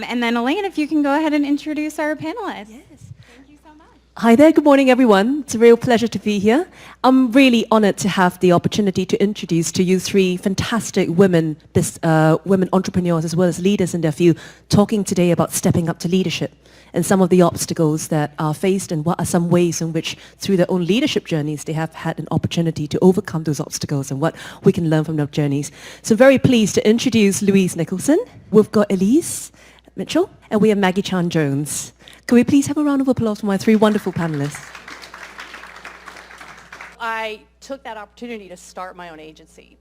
And then Elaine, if you can go ahead and introduce our panelists. Yes. Thank you so much. Hi there, good morning everyone. It's a real pleasure to be here. I'm really honored to have the opportunity to introduce to you three fantastic women, women entrepreneurs as well as leaders in their field, talking today about stepping up to leadership and some of the obstacles that are faced and what are some ways in which through their own leadership journeys they have had an opportunity to overcome those obstacles and what we can learn from their journeys. So very pleased to introduce Louise Nicholson. We've got Elise Mitchell, and we have Maggie Chan-Jones. Can we please have a round of applause for my three wonderful panelists? I took that opportunity to start my own agency.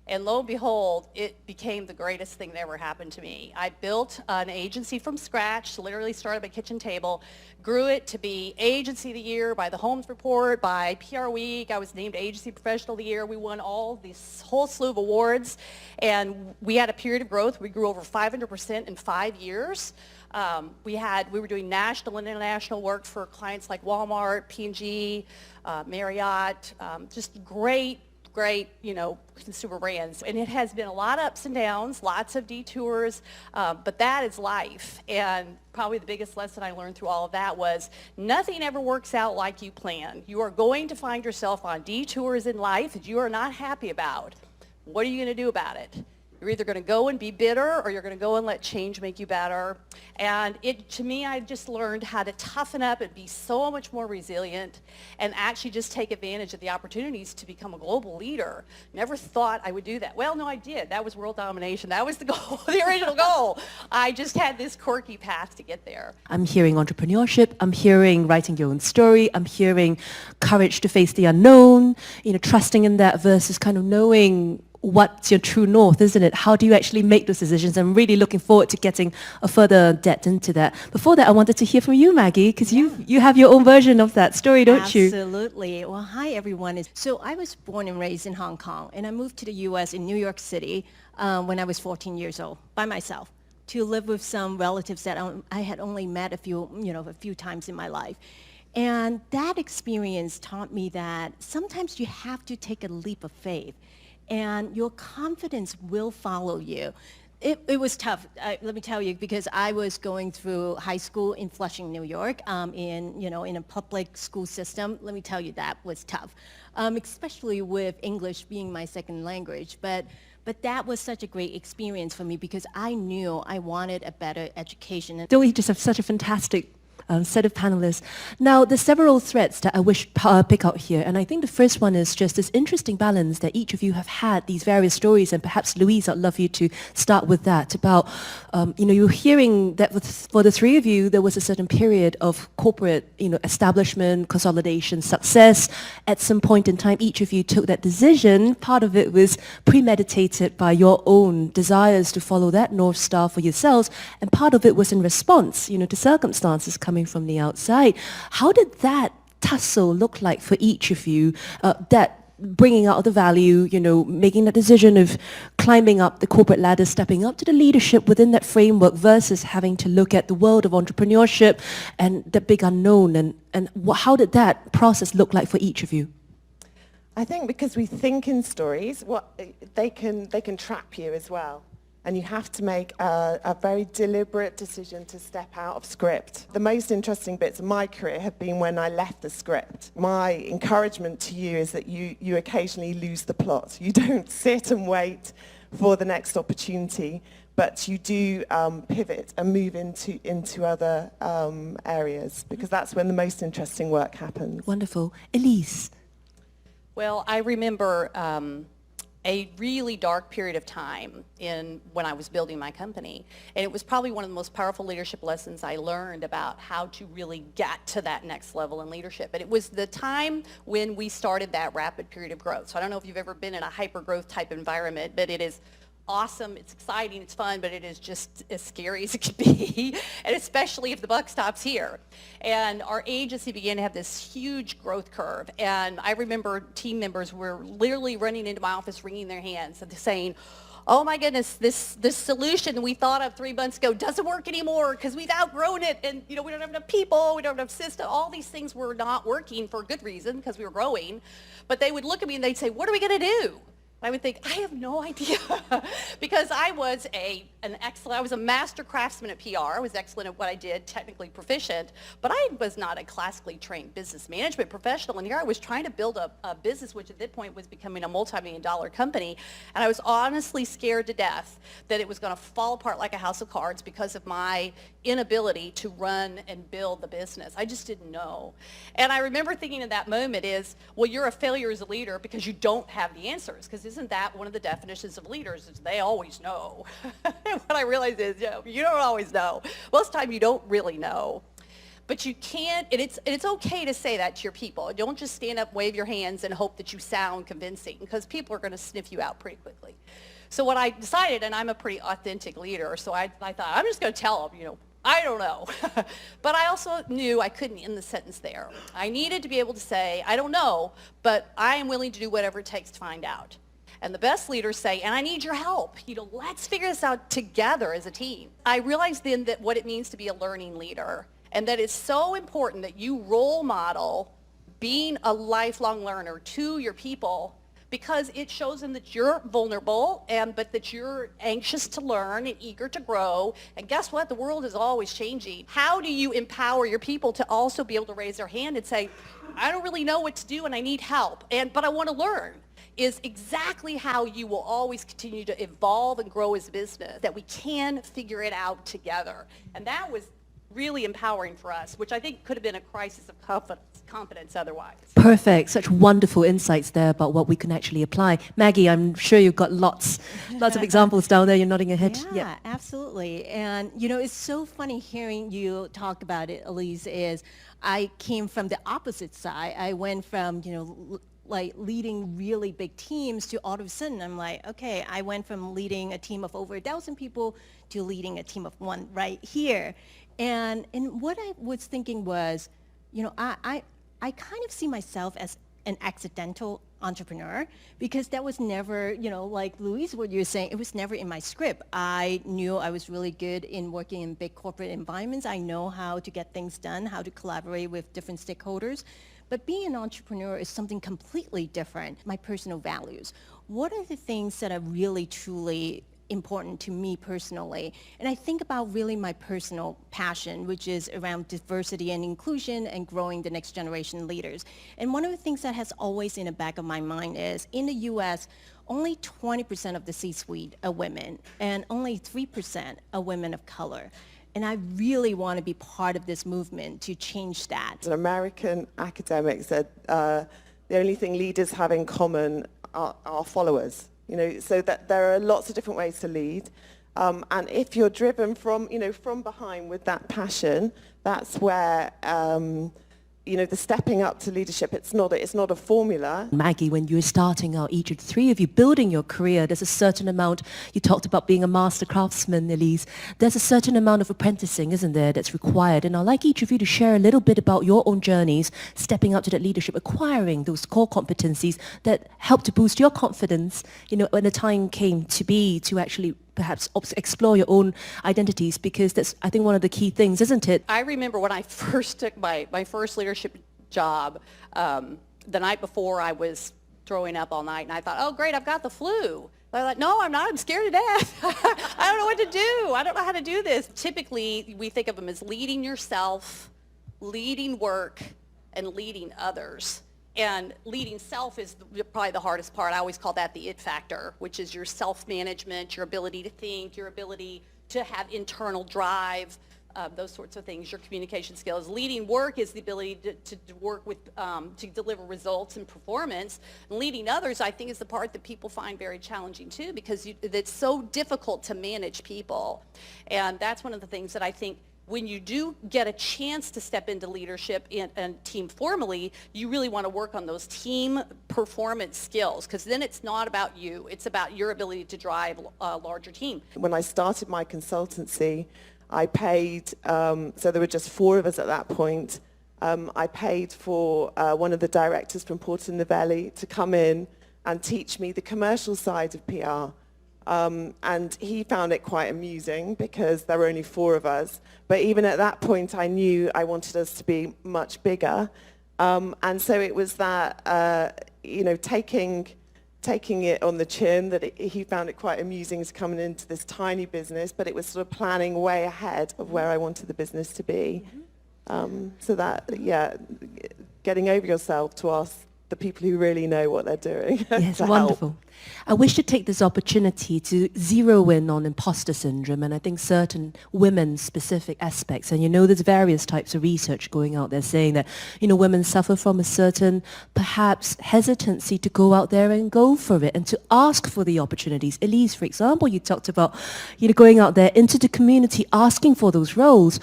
And lo and behold, it became the greatest thing that ever happened to me. I built an agency from scratch, literally started at my kitchen table, grew it to be Agency of the Year by the Holmes Report, by PR Week. I was named Agency Professional of the Year. We won all this whole slew of awards. And we had a period of growth. We grew over 500% in 5 years. We were doing national and international work for clients like Walmart, P&G, Marriott, just great, consumer brands. And it has been a lot of ups and downs, lots of detours, but that is life. And probably the biggest lesson I learned through all of that was nothing ever works out like you plan. You are going to find yourself on detours in life that you are not happy about. What are you going to do about it? You're either going to go and be bitter or you're going to go and let change make you better. And to me, I just learned how to toughen up and be so much more resilient and actually just take advantage of the opportunities to become a global leader. Never thought I would do that. Well, no, I did. That was world domination. That was the goal, the original goal. I just had this quirky path to get there. I'm hearing entrepreneurship. I'm hearing writing your own story. I'm hearing courage to face the unknown, trusting in that versus kind of knowing what's your true north, isn't it? How do you actually make those decisions? I'm really looking forward to getting a further depth into that. Before that, I wanted to hear from you, Maggie, because you have your own version of that story, don't you? Absolutely. Well, hi, everyone. So I was born and raised in Hong Kong, and I moved to the U.S. in New York City when I was 14 years old by myself to live with some relatives that I had only met a few times in my life. And that experience taught me that sometimes you have to take a leap of faith, and your confidence will follow you. It was tough, let me tell you, because I was going through high school in Flushing, New York, in a public school system. Let me tell you, that was tough, especially with English being my second language. But that was such a great experience for me because I knew I wanted a better education. Don't we just have such a fantastic set of panelists. Now, there's several threads that I wish pick out here, and I think the first one is just this interesting balance that each of you have had these various stories, and perhaps Louise, I'd love you to start with that, about, you're hearing that for the three of you, there was a certain period of corporate, establishment, consolidation, success. At some point in time, each of you took that decision. Part of it was premeditated by your own desires to follow that North Star for yourselves, and part of it was in response, to circumstances coming from the outside. How did that tussle look like for each of you, that bringing out the value, making that decision of climbing up the corporate ladder, stepping up to the leadership within that framework versus having to look at the world of entrepreneurship and the big unknown, and how did that process look like for each of you? I think because we think in stories, they can trap you as well. And you have to make a very deliberate decision to step out of script. The most interesting bits of my career have been when I left the script. My encouragement to you is that you occasionally lose the plot. You don't sit and wait for the next opportunity, but you do pivot and move into other areas, because that's when the most interesting work happens. Wonderful. Elise? Well, I remember a really dark period of time when I was building my company. And it was probably one of the most powerful leadership lessons I learned about how to really get to that next level in leadership. And it was the time when we started that rapid period of growth. So I don't know if you've ever been in a hyper-growth type environment, but it is awesome, it's exciting, it's fun, but it is just as scary as it can be, and especially if the buck stops here. And our agency began to have this huge growth curve, and I remember team members were literally running into my office wringing their hands and saying, oh my goodness, this solution we thought of 3 months ago doesn't work anymore because we've outgrown it, and we don't have enough people, we don't have enough system. All these things were not working for a good reason because we were growing. But they would look at me and they'd say, what are we going to do? I would think, I have no idea, because I was a master craftsman at PR. I was excellent at what I did, technically proficient, but I was not a classically trained business management professional. And here I was trying to build a business, which at that point was becoming a multi-million-dollar company. And I was honestly scared to death that it was going to fall apart like a house of cards because of my inability to run and build the business. I just didn't know. And I remember thinking in that moment is, well, you're a failure as a leader because you don't have the answers. Because isn't that one of the definitions of leaders is they always know. And what I realized is, you don't always know. Most of the time you don't really know. But you can't, and it's okay to say that to your people. Don't just stand up, wave your hands, and hope that you sound convincing, because people are going to sniff you out pretty quickly. So what I decided, and I'm a pretty authentic leader, so I thought, I'm just going to tell them, I don't know. But I also knew I couldn't end the sentence there. I needed to be able to say, I don't know, but I am willing to do whatever it takes to find out. And the best leaders say, and I need your help. Let's figure this out together as a team. I realized then that what it means to be a learning leader, and that it's so important that you role model being a lifelong learner to your people, because it shows them that you're vulnerable, but that you're anxious to learn and eager to grow. And guess what? The world is always changing. How do you empower your people to also be able to raise their hand and say, I don't really know what to do and I need help, but I want to learn? Is exactly how you will always continue to evolve and grow as a business, that we can figure it out together. And that was really empowering for us, which I think could have been a crisis of confidence otherwise. Perfect. Such wonderful insights there about what we can actually apply. Maggie, I'm sure you've got lots of examples down there. You're nodding your head. Yeah, absolutely. And, it's so funny hearing you talk about it, Elise, is I came from the opposite side. I went from, like leading really big teams to all of a sudden I'm like, okay, I went from leading a team of over 1,000 people to leading a team of one right here. And what I was thinking was, I kind of see myself as an accidental entrepreneur, because that was never, like Louise, what you're saying, it was never in my script. I knew I was really good in working in big corporate environments. I know how to get things done, how to collaborate with different stakeholders. But being an entrepreneur is something completely different. My personal values. What are the things that are really, truly important to me personally? And I think about really my personal passion, which is around diversity and inclusion and growing the next generation leaders. And one of the things that has always in the back of my mind is, in the US, only 20% of the C-suite are women, and only 3% are women of color. And I really want to be part of this movement to change that. An American academic said the only thing leaders have in common are followers. So that there are lots of different ways to lead. And if you're driven from behind with that passion, that's where the stepping up to leadership, it's not a formula. Maggie, when you were starting out, each of the three of you building your career, there's a certain amount, you talked about being a master craftsman, Elise, there's a certain amount of apprenticing, isn't there, that's required. And I'd like each of you to share a little bit about your own journeys, stepping up to that leadership, acquiring those core competencies that help to boost your confidence, when the time came to actually perhaps explore your own identities, because that's, I think, one of the key things, isn't it? I remember when I first took my first leadership job, the night before I was throwing up all night, and I thought, oh, great, I've got the flu. I thought, no, I'm not. I'm scared to death. I don't know what to do. I don't know how to do this. Typically, we think of them as leading yourself, leading work, and leading others. And leading self is probably the hardest part. I always call that the it factor, which is your self-management, your ability to think, your ability to have internal drive, those sorts of things, your communication skills. Leading work is the ability to work with, to deliver results and performance. And leading others, I think, is the part that people find very challenging too, because it's so difficult to manage people. And that's one of the things that I think, when you do get a chance to step into leadership and team formally, you really want to work on those team performance skills, because then it's not about you. It's about your ability to drive a larger team. When I started my consultancy, I paid, so there were just 4 of us at that point. I paid for one of the directors from Porter Novelli to come in and teach me the commercial side of PR. And he found it quite amusing because there were only 4 of us. But even at that point, I knew I wanted us to be much bigger. And so it was that, taking taking it on the chin, that he found it quite amusing to coming into this tiny business, but it was sort of planning way ahead of where I wanted the business to be. So that, yeah, getting over yourself to ask the people who really know what they're doing. Yes, to help. wonderful. I wish to take this opportunity to zero in on imposter syndrome and I think certain women-specific aspects. And you know, there's various types of research going out there saying that, you know, women suffer from a certain, perhaps, hesitancy to go out there and go for it and to ask for the opportunities. Elise, for example, you talked about, you know, going out there into the community, asking for those roles.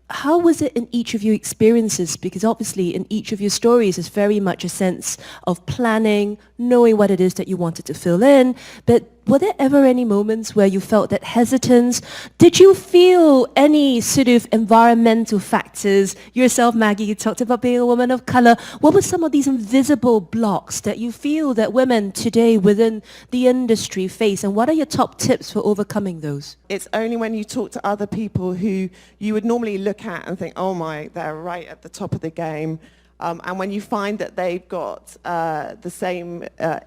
How was it in each of your experiences? Because obviously in each of your stories is very much a sense of planning, knowing what it is that you wanted to fill in. But were there ever any moments where you felt that hesitance? Did you feel any sort of environmental factors? Yourself, Maggie, you talked about being a woman of color. What were some of these invisible blocks that you feel that women today within the industry face? And what are your top tips for overcoming those? It's only when you talk to other people who you would normally look at and think, oh my, they're right at the top of the game. And when you find that they've got the same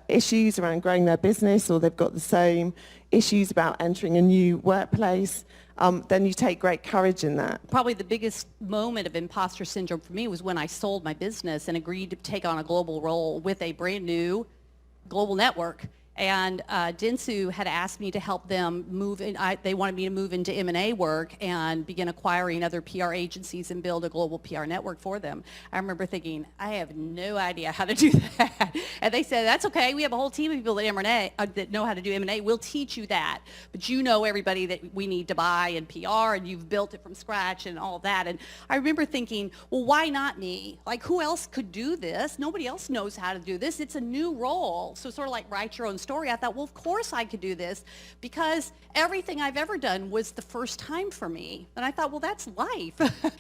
issues around growing their business, or they've got the same issues about entering a new workplace, then you take great courage in that. Probably the biggest moment of imposter syndrome for me was when I sold my business and agreed to take on a global role with a brand new global network. And Dentsu had asked me to help them move in. They wanted me to move into M&A work and begin acquiring other PR agencies and build a global PR network for them. I remember thinking, I have no idea how to do that. And they said, that's okay. We have a whole team of people at M&A that know how to do M&A. We'll teach you that. But you know everybody that we need to buy in PR, and you've built it from scratch and all that. And I remember thinking, well, why not me? Like, who else could do this? Nobody else knows how to do this. It's a new role. So sort of like write your own story. I thought, well, of course I could do this, because everything I've ever done was the first time for me. And I thought, well, that's life.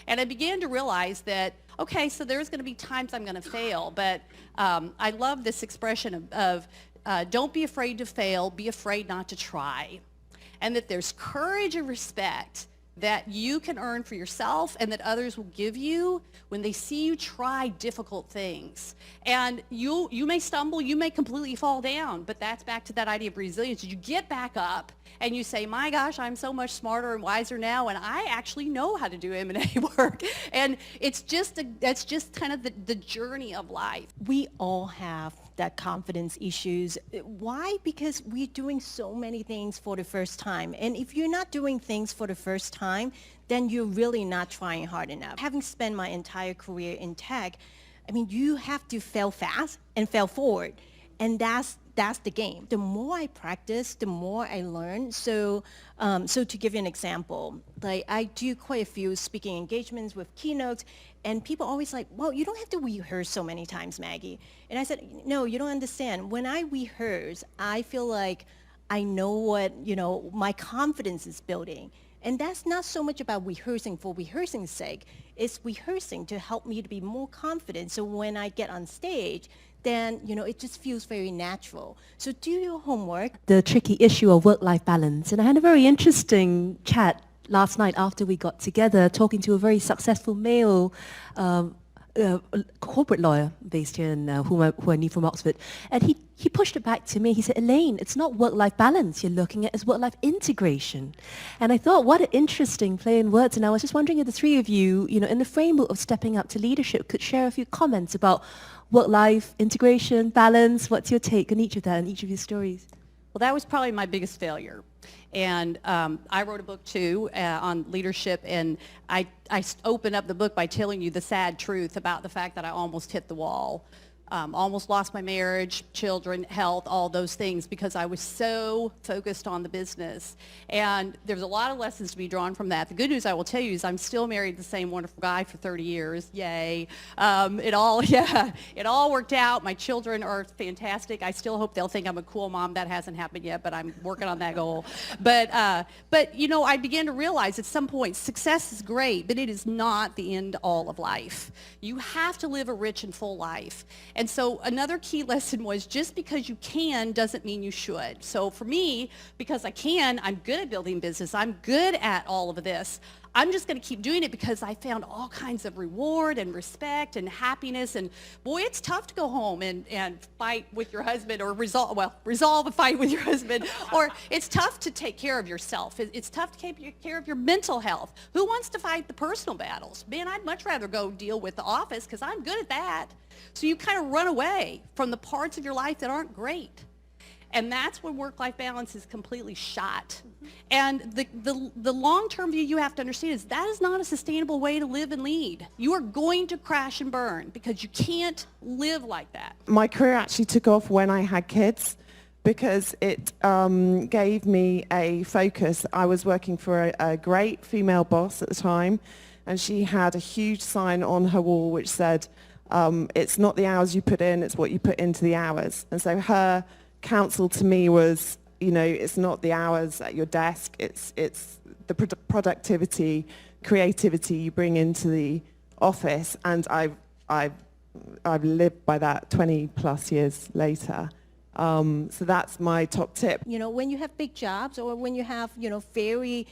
And I began to realize that, okay, so there's going to be times I'm going to fail, but I love this expression of don't be afraid to fail, be afraid not to try. And that there's courage and respect that you can earn for yourself and that others will give you when they see you try difficult things. And you may stumble, you may completely fall down, but that's back to that idea of resilience. You get back up and you say, my gosh, I'm so much smarter and wiser now, and I actually know how to do M&A work. And that's just kind of the journey of life. We all have that confidence issues. Why? Because we're doing so many things for the first time. And if you're not doing things for the first time, then you're really not trying hard enough. Having spent my entire career in tech, I mean, you have to fail fast and fail forward. And that's the game. The more I practice, the more I learn. So to give you an example, like I do quite a few speaking engagements with keynotes, and people always like, well, you don't have to rehearse so many times, Maggie. And I said, no, you don't understand. When I rehearse, I feel like I know what, my confidence is building. And that's not so much about rehearsing for rehearsing's sake. It's rehearsing to help me to be more confident. So when I get on stage, then, it just feels very natural. So do your homework. The tricky issue of work-life balance. And I had a very interesting chat last night after we got together, talking to a very successful male corporate lawyer based here in who I knew from Oxford. And he pushed it back to me. He said, Elaine, it's not work-life balance you're looking at, it's work-life integration. And I thought, what an interesting play in words. And I was just wondering if the three of you, in the framework of stepping up to leadership, could share a few comments about work-life integration, balance. What's your take on each of that and each of your stories? Well, that was probably my biggest failure. And I wrote a book too on leadership, and I opened up the book by telling you the sad truth about the fact that I almost hit the wall. Almost lost my marriage, children, health, all those things, because I was so focused on the business. And there's a lot of lessons to be drawn from that. The good news I will tell you is I'm still married to the same wonderful guy for 30 years. Yay. It all worked out. My children are fantastic. I still hope they'll think I'm a cool mom. That hasn't happened yet, but I'm working on that goal. But I began to realize at some point success is great, but it is not the end all of life. You have to live a rich and full life. And so another key lesson was just because you can doesn't mean you should. So for me, because I can, I'm good at building business, I'm good at all of this, I'm just going to keep doing it because I found all kinds of reward and respect and happiness. And boy, it's tough to go home and fight with your husband or resolve a fight with your husband. Or it's tough to take care of yourself. It's tough to take care of your mental health. Who wants to fight the personal battles? Man, I'd much rather go deal with the office because I'm good at that. So you kind of run away from the parts of your life that aren't great. And that's when work-life balance is completely shot. And the long-term view you have to understand is that is not a sustainable way to live and lead. You are going to crash and burn because you can't live like that. My career actually took off when I had kids because it gave me a focus. I was working for a great female boss at the time, and she had a huge sign on her wall which said, it's not the hours you put in, it's what you put into the hours. And so her counsel to me was, it's not the hours at your desk, it's the productivity, creativity you bring into the office. And I've lived by that 20 plus years later. So that's my top tip. When you have big jobs or when you have, very,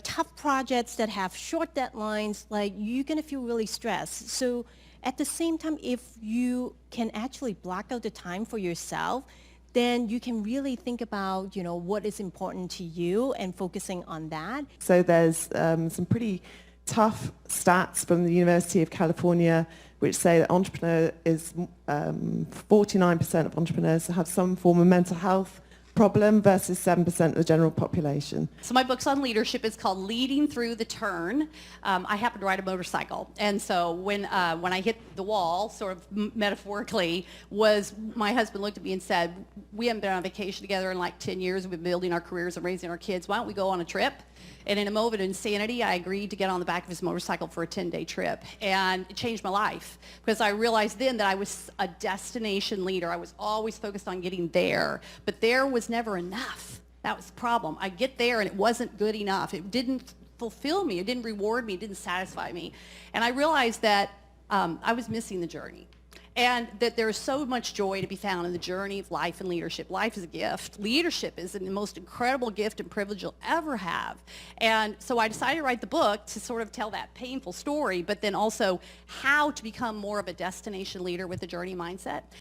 tough projects that have short deadlines, like you're going to feel really stressed. So at the same time, if you can actually block out the time for yourself, then you can really think about, what is important to you and focusing on that. So there's some pretty tough stats from the University of California which say that 49% of entrepreneurs have some form of mental health problem versus 7% of the general population. So my book's on leadership. It's called Leading Through the Turn. I happen to ride a motorcycle. And so when I hit the wall, sort of metaphorically, my husband looked at me and said, we haven't been on vacation together in like 10 years. We've been building our careers and raising our kids. Why don't we go on a trip? And in a moment of insanity, I agreed to get on the back of his motorcycle for a 10-day trip. And it changed my life because I realized then that I was a destination leader. I was always focused on getting there, but there was never enough. That was the problem. I get there and it wasn't good enough. It didn't fulfill me. It didn't reward me. It didn't satisfy me. And I realized that I was missing the journey. And that there is so much joy to be found in the journey of life and leadership. Life is a gift. Leadership is the most incredible gift and privilege you'll ever have. And so I decided to write the book to sort of tell that painful story, but then also how to become more of a destination leader with a journey mindset.